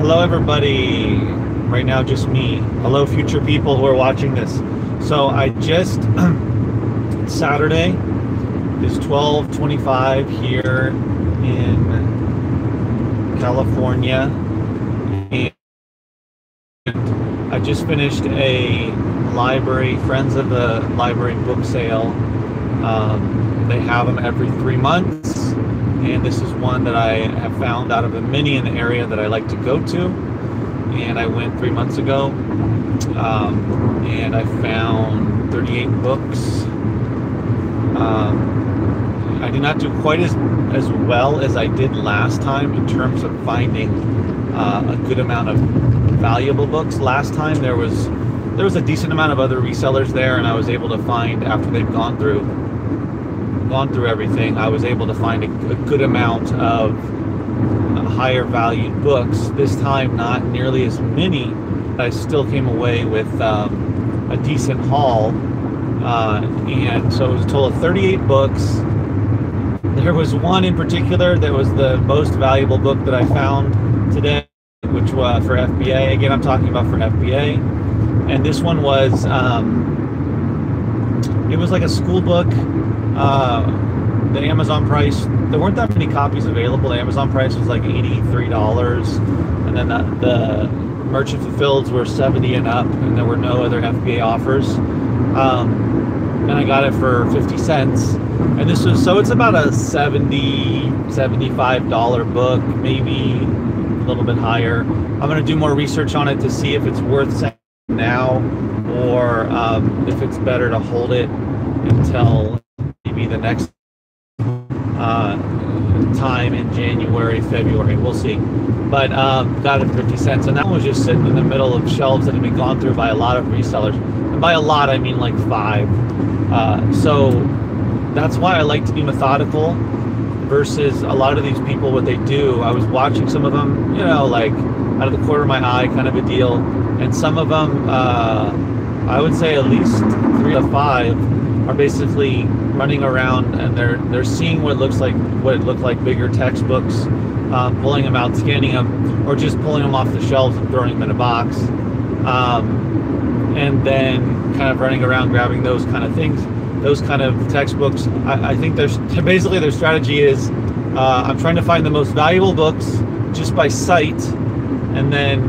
Hello, everybody. Right now, just me. Hello, future people who are watching this. So I just Saturday is 12:25 here in California, and I just finished a library, Friends of the Library book sale. They have them every 3 months, and this is one that I have found out of the many in the area that I like to go to. And I went 3 months ago, and I found 38 books. I did not do quite as well as I did last time in terms of finding a good amount of valuable books. Last time there was a decent amount of other resellers there, and I was able to find, after they've gone through everything, I was able to find a good amount of higher valued books. This time not nearly as many, but I still came away with a decent haul, and so it was a total of 38 books. There was one in particular that was the most valuable book that I found today, which was for FBA. Again, I'm talking about for FBA, and this one was it was like a school book. The Amazon price, there weren't that many copies available. The Amazon price was like $83, and then the merchant fulfilleds were 70 and up, and there were no other FBA offers. And I got it for 50 cents. And this was, so it's about a $75 book, maybe a little bit higher. I'm going to do more research on it to see if it's worth selling now, or if it's better to hold it until maybe the next time in January, February. We'll see. But got it for 50 cents, and that one was just sitting in the middle of shelves that had been gone through by a lot of resellers. And by a lot, I mean like 5. So that's why I like to be methodical versus a lot of these people. What they do, I was watching some of them, like out of the corner of my eye, kind of a deal, and some of them, I would say at least 3 to 5 are basically running around, and they're seeing what it looked like bigger textbooks, pulling them out, scanning them, or just pulling them off the shelves and throwing them in a box, and then kind of running around grabbing those kind of things, those kind of textbooks. I think their strategy is, I'm trying to find the most valuable books just by sight, and then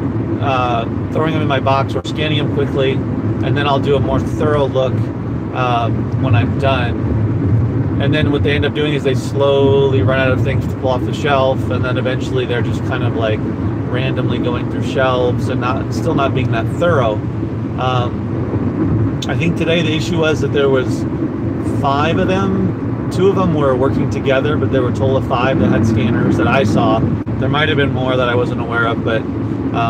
throwing them in my box or scanning them quickly, and then I'll do a more thorough look when I'm done. And then what they end up doing is they slowly run out of things to pull off the shelf, and then eventually they're just kind of like randomly going through shelves and still not being that thorough. I think today the issue was that there was 5 of them. 2 of them were working together, but there were a total of 5 that had scanners that I saw. There might have been more that I wasn't aware of, but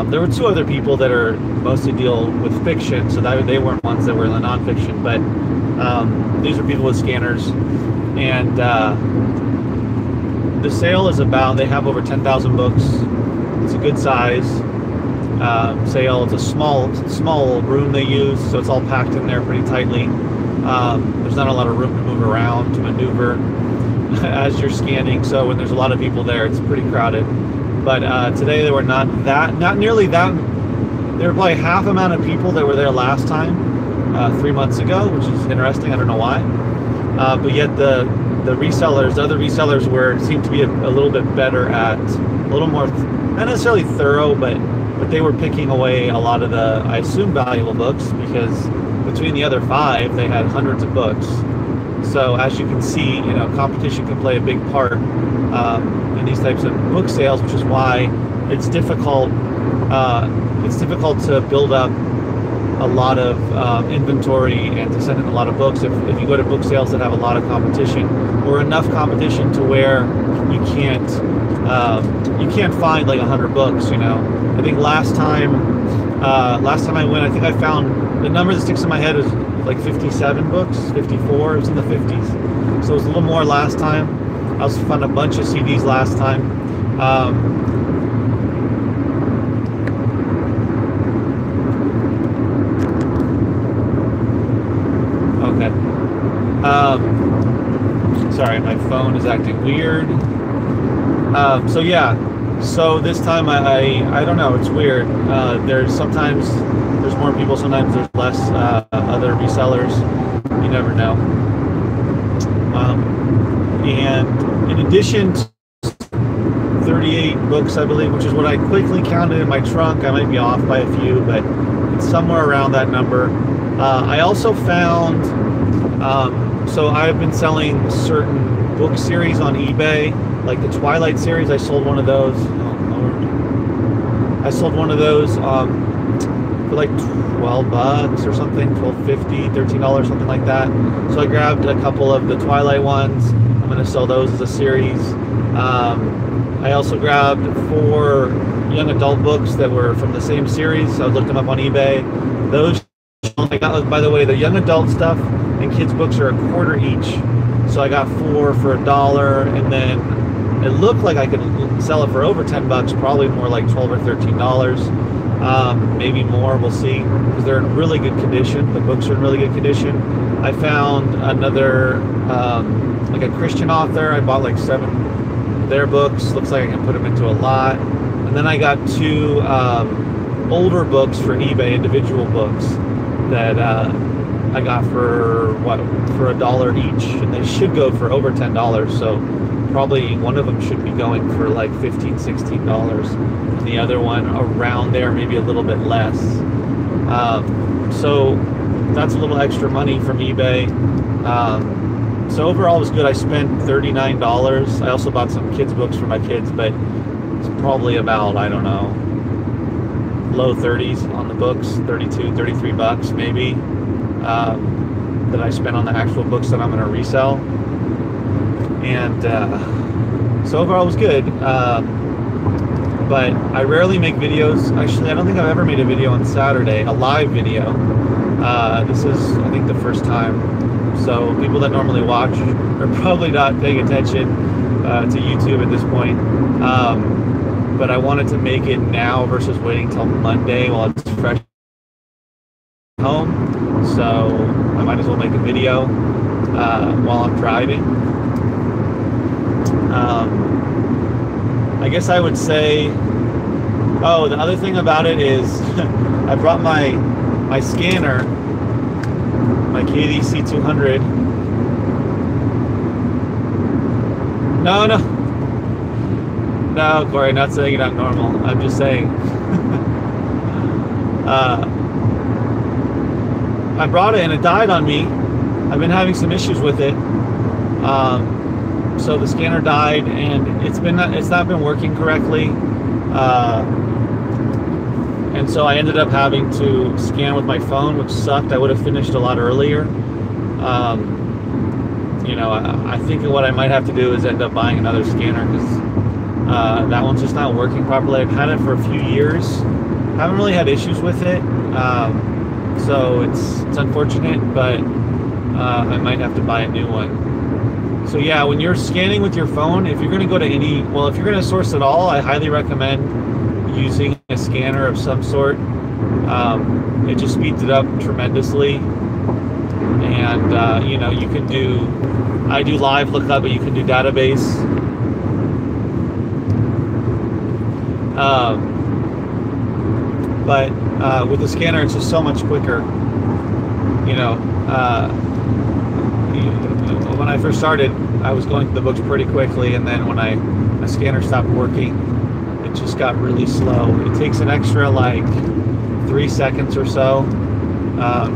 there were 2 other people that are mostly deal with fiction, so they weren't ones that were in the nonfiction, but these are people with scanners. And the sale is about, they have over 10,000 books. It's a good size sale. It's a small room they use, so it's all packed in there pretty tightly. There's not a lot of room to move around, to maneuver as you're scanning, so when there's a lot of people there, it's pretty crowded. But today they were not nearly that. There were probably half the amount of people that were there last time, 3 months ago, which is interesting. I don't know why. But yet the other resellers seemed to be a little bit better at, a little more, not necessarily thorough, but they were picking away a lot of the, I assume, valuable books, because between the other 5, they had hundreds of books. So as you can see, competition can play a big part in these types of book sales, which is why it's difficult. It's difficult to build up a lot of inventory and to send in a lot of books if you go to book sales that have a lot of competition, or enough competition to where you can't find like 100 books. I think last time I went, I think I found, the number that sticks in my head is like 57 books, 54. It was in the 50s, so it was a little more last time. I also found a bunch of CDs last time. Okay. Sorry, my phone is acting weird. So yeah, So this time I don't know, it's weird. Sometimes there's more people, sometimes there's less other resellers. You never know. And in addition to 38 books, I believe, which is what I quickly counted in my trunk. I might be off by a few, but it's somewhere around that number. I also found, so I've been selling certain book series on eBay, like the Twilight series. I sold one of those. Oh, Lord. I sold one of those for like 12 bucks or something, $12.50, $13, something like that. So I grabbed a couple of the Twilight ones. I'm going to sell those as a series. I also grabbed 4 young adult books that were from the same series. I looked them up on eBay. Those I got, by the way, the young adult stuff and kids books are $0.25 each. So I got 4 for $1, and then it looked like I could sell it for over 10 bucks, probably more like $12 or $13. Maybe more, we'll see, because they're in really good condition. The books are in really good condition. I found another, like a Christian author. I bought like 7 of their books. Looks like I can put them into a lot. And then I got 2 older books for eBay, individual books that I got for $1 each, and they should go for over $10. So probably one of them should be going for like $15, $16, and the other one around there, maybe a little bit less. So that's a little extra money from eBay. So overall it was good. I spent $39. I also bought some kids books for my kids, but it's probably about, I don't know, low 30s on the books, 32, 33 bucks maybe, that I spent on the actual books that I'm going to resell. And so overall it was good. But I rarely make videos. Actually, I don't think I've ever made a video on Saturday, a live video. This is, I think, the first time. So people that normally watch are probably not paying attention to YouTube at this point. But I wanted to make it now versus waiting till Monday while it's fresh home. So I might as well make a video while I'm driving. I guess I would say, oh, the other thing about it is I brought my scanner, my KDC 200. No, Corey, not saying it not normal. I'm just saying. I brought it and it died on me. I've been having some issues with it. So the scanner died, and it's not been working correctly. And so I ended up having to scan with my phone, which sucked. I would have finished a lot earlier. You know, I think what I might have to do is end up buying another scanner, because that one's just not working properly. I've had it for a few years. Haven't really had issues with it. So it's unfortunate, but I might have to buy a new one. So yeah, when you're scanning with your phone, if you're going to go to if you're going to source at all, I highly recommend using a scanner of some sort. It just speeds it up tremendously. And you know, you can I do live lookup, but you can do database. But with the scanner, it's just so much quicker. You know, when I first started, I was going through the books pretty quickly, and then when my scanner stopped working, it just got really slow. It takes an extra like 3 seconds or so,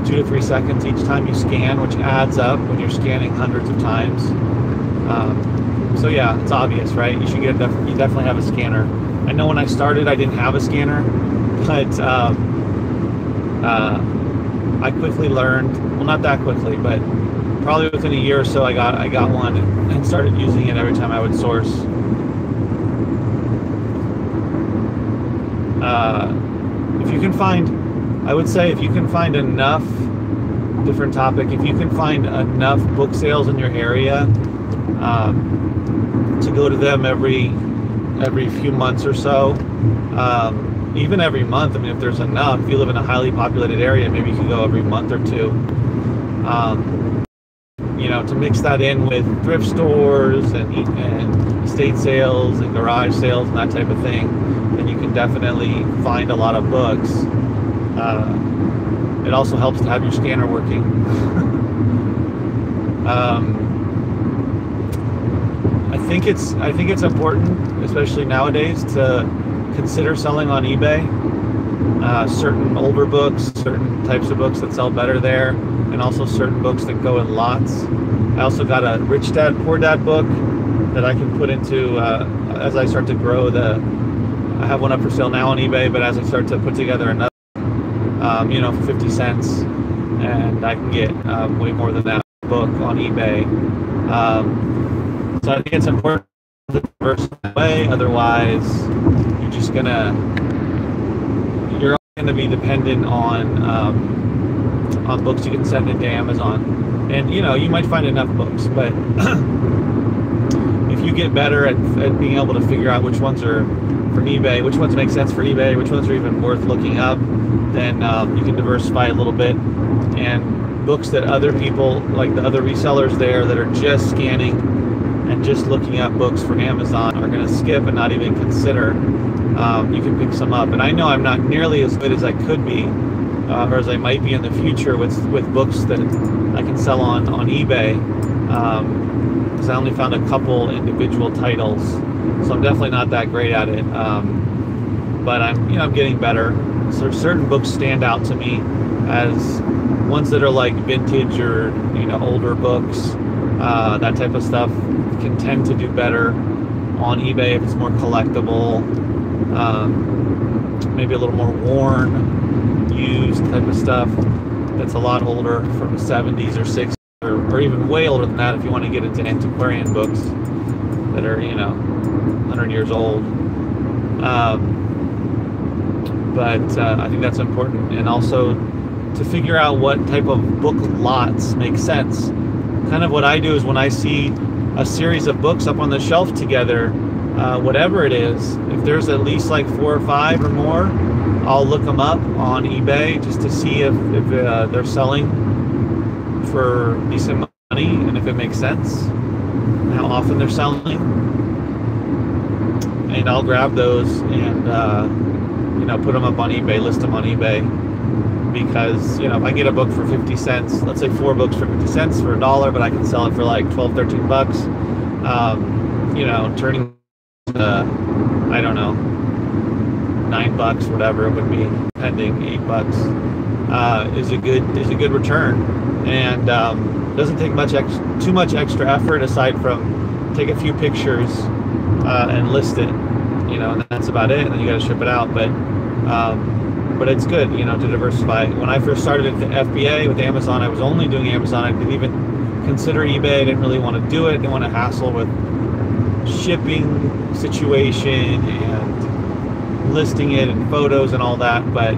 2 to 3 seconds each time you scan, which adds up when you're scanning hundreds of times. So yeah, it's obvious, right? You should you definitely have a scanner. I know when I started, I didn't have a scanner, but I quickly learned. Well, not that quickly, but probably within a year or so, I got one and started using it every time I would source. If you can find, I would say, if you can find enough, different topic, if you can find enough book sales in your area to go to them every few months or so, even every month. I mean, if there's enough, if you live in a highly populated area, maybe you can go every month or two. You know, to mix that in with thrift stores and estate sales and garage sales and that type of thing, then you can definitely find a lot of books. It also helps to have your scanner working. I think it's important, especially nowadays, to consider selling on eBay. Certain older books, certain types of books that sell better there, and also certain books that go in lots. I also got a Rich Dad Poor Dad book that I can put into as I start to grow I have one up for sale now on eBay, but as I start to put together another, for 50 cents, and I can get way more than that book on eBay. So I think it's important to diversify that way. Otherwise, you're gonna be dependent on books you can send into Amazon, and you might find enough books, but if you get better at being able to figure out which ones are for eBay, which ones make sense for eBay, which ones are even worth looking up, then you can diversify a little bit. And books that other people, like the other resellers there that are just scanning and just looking up books for Amazon, are going to skip and not even consider. You can pick some up. And I know I'm not nearly as good as I could be, or as I might be in the future with books that I can sell on eBay, because I only found a couple individual titles, so I'm definitely not that great at it. But I'm getting better. So certain books stand out to me as ones that are like vintage or older books, that type of stuff can tend to do better on eBay if it's more collectible, maybe a little more worn, used type of stuff that's a lot older, from the 70s or 60s, or even way older than that if you want to get into antiquarian books that are 100 years old. But I think that's important, and also to figure out what type of book lots make sense. Kind of what I do is when I see a series of books up on the shelf together, whatever it is, if there's at least like 4 or 5 or more, I'll look them up on eBay just to see if they're selling for decent money and if it makes sense, and how often they're selling. And I'll grab those and put them up on eBay, list them on eBay, because if I get a book for 50 cents, let's say 4 books for 50 cents for $1, but I can sell it for like 12, 13 bucks, turning I don't know, $9, whatever it would be, depending, $8 is a good return, and doesn't take too much extra effort aside from take a few pictures and list it, and that's about it, and then you got to ship it out. But it's good, to diversify. When I first started at the FBA with Amazon, I was only doing Amazon. I didn't even consider eBay. I didn't really want to do it. I didn't want to hassle with shipping situation and listing it and photos and all that. But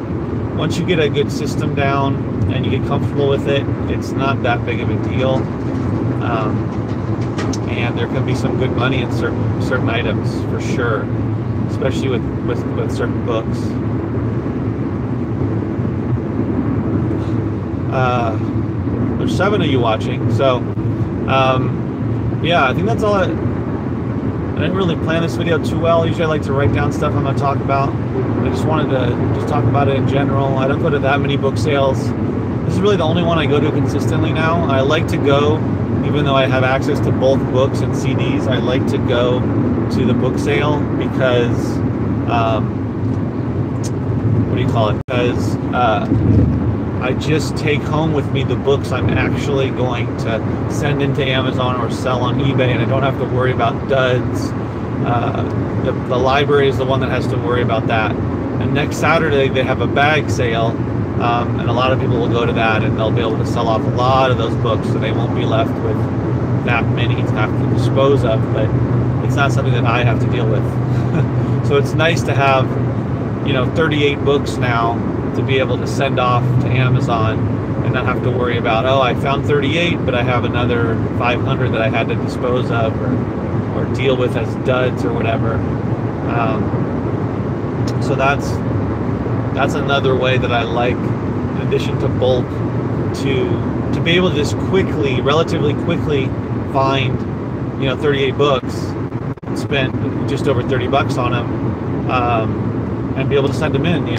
once you get a good system down and you get comfortable with it, it's not that big of a deal. And there can be some good money in certain items for sure, especially with certain books. There's 7 of you watching, so yeah, I think that's all. I didn't really plan this video too well. Usually I like to write down stuff I'm going to talk about. I just wanted to talk about it in general. I don't go to that many book sales. This is really the only one I go to consistently now. I like to go, even though I have access to both books and CDs, I like to go to the book sale because, because I just take home with me the books I'm actually going to send into Amazon or sell on eBay, and I don't have to worry about duds. The library is the one that has to worry about that. And next Saturday they have a bag sale, and a lot of people will go to that, and they'll be able to sell off a lot of those books, so they won't be left with that many to have to dispose of. But it's not something that I have to deal with. So it's nice to have 38 books now to be able to send off to Amazon and not have to worry about, oh, I found 38, but I have another 500 that I had to dispose of or deal with as duds or whatever. So that's another way that I like, in addition to bulk, to be able to just quickly, relatively quickly, find 38 books, spend just over $30 on them, and be able to send them in.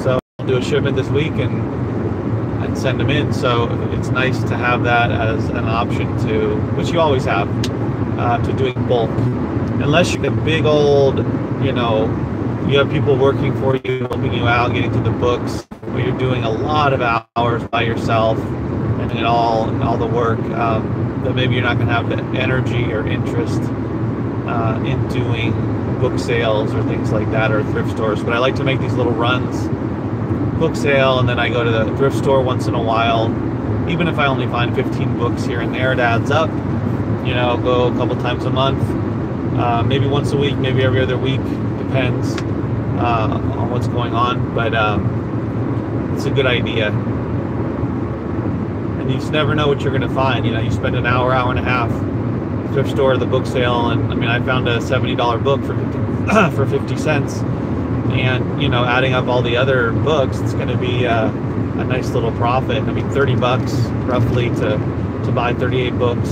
So I'll do a shipment this week and send them in. So it's nice to have that as an option to, which you always have, to doing bulk. Unless you're a big old, you have people working for you, helping you out, getting to the books, but you're doing a lot of hours by yourself and all the work, that maybe you're not going to have the energy or interest in doing book sales or things like that, or thrift stores. But I like to make these little runs, book sale, and then I go to the thrift store once in a while. Even if I only find 15 books here and there, it adds up. Go a couple times a month, maybe once a week, maybe every other week, depends on what's going on. But it's a good idea. And you just never know what you're going to find. You spend an hour and a half thrift store, the book sale, and I found a $70 book for 50 cents. And adding up all the other books, it's going to be a nice little profit. $30 roughly to buy 38 books.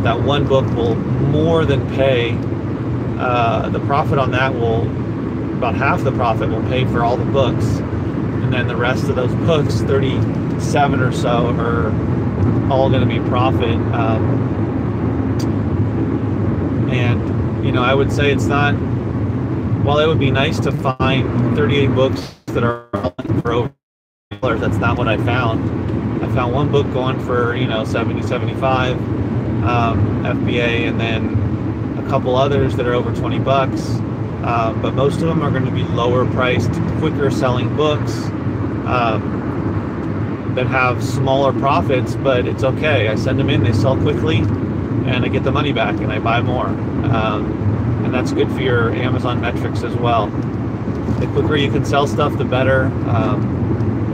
That one book will more than pay. The profit on that about half the profit will pay for all the books, and then the rest of those books, 37 or so, are all going to be profit. And I would say it's not. While it would be nice to find 38 books that are for over $100, that's not what I found. I found one book going for 70, 75 FBA, and then a couple others that are over 20 bucks. But most of them are going to be lower priced, quicker selling books that have smaller profits, but it's okay. I send them in, they sell quickly, and I get the money back, and I buy more. And that's good for your Amazon metrics as well. The quicker you can sell stuff, the better. The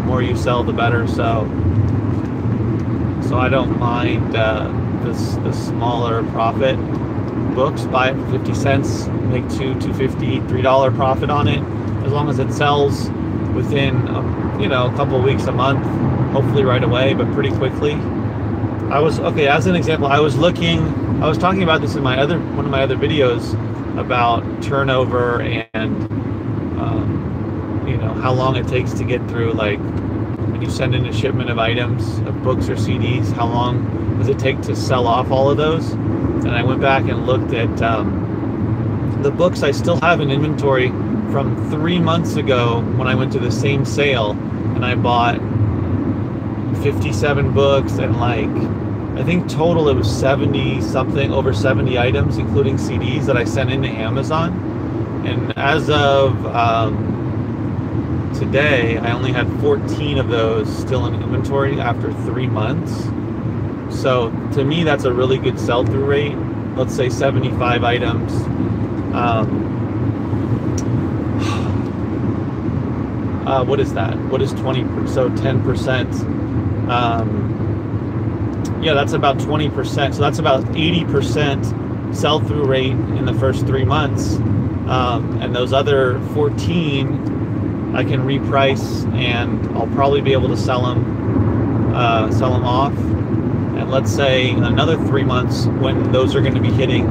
more you sell, the better. So I don't mind the smaller profit books. Buy it for 50 cents, make $2.50, $3 profit on it, as long as it sells within a couple of weeks, a month, hopefully right away, but pretty quickly. As an example, I was talking about this in one of my other videos about turnover and how long it takes to get through, like when you send in a shipment of items, of books or CDs, how long does it take to sell off all of those? And I went back and looked at the books I still have in inventory from 3 months ago when I went to the same sale, and I bought 57 books, and I think total it was 70 something, over 70 items, including CDs that I sent into Amazon. And as of today, I only had 14 of those still in inventory after 3 months. So to me, that's a really good sell-through rate. Let's say 75 items. What is that? What is 20? So 10%. Yeah, that's about 20%. So that's about 80% sell-through rate in the first 3 months. And those other 14, I can reprice, and I'll probably be able to sell them off. And let's say in another 3 months, when those are going to be hitting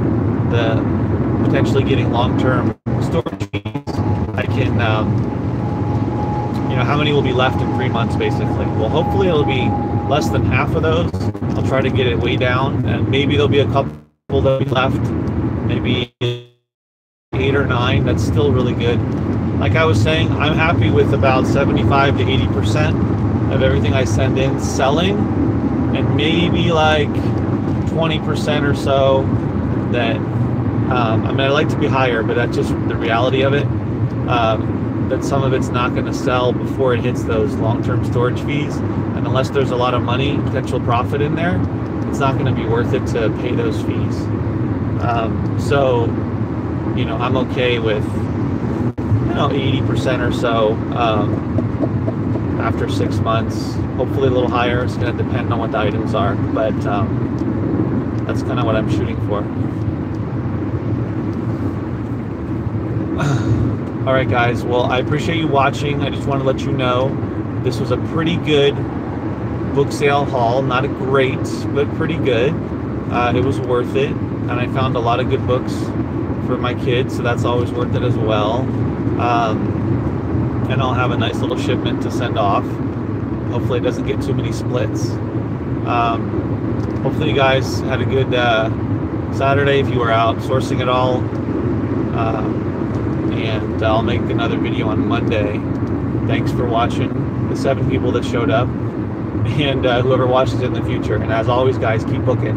potentially getting long-term storage fees, I can, how many will be left in 3 months, basically? Well, hopefully it'll be less than half of those. I'll try to get it way down, and maybe there'll be a couple that'll be left, maybe 8 or 9. That's still really good. Like I was saying, I'm happy with about 75 to 80% of everything I send in selling, and maybe like 20% or so that, I like to be higher, but that's just the reality of it, that some of it's not going to sell before it hits those long-term storage fees. And unless there's a lot of money, potential profit in there, it's not going to be worth it to pay those fees. So, I'm okay with, 80% or so after 6 months. Hopefully a little higher. It's going to depend on what the items are, but that's kind of what I'm shooting for. All right, guys. Well, I appreciate you watching. I just want to let you know this was a pretty good book sale haul. Not a great, but pretty good. It was worth it, and I found a lot of good books for my kids, so that's always worth it as well. And I'll have a nice little shipment to send off. Hopefully it doesn't get too many splits. Hopefully you guys had a good Saturday if you were out sourcing it all. And I'll make another video on Monday. Thanks for watching, the 7 people that showed up, and whoever watches it in the future. And as always, guys, keep booking.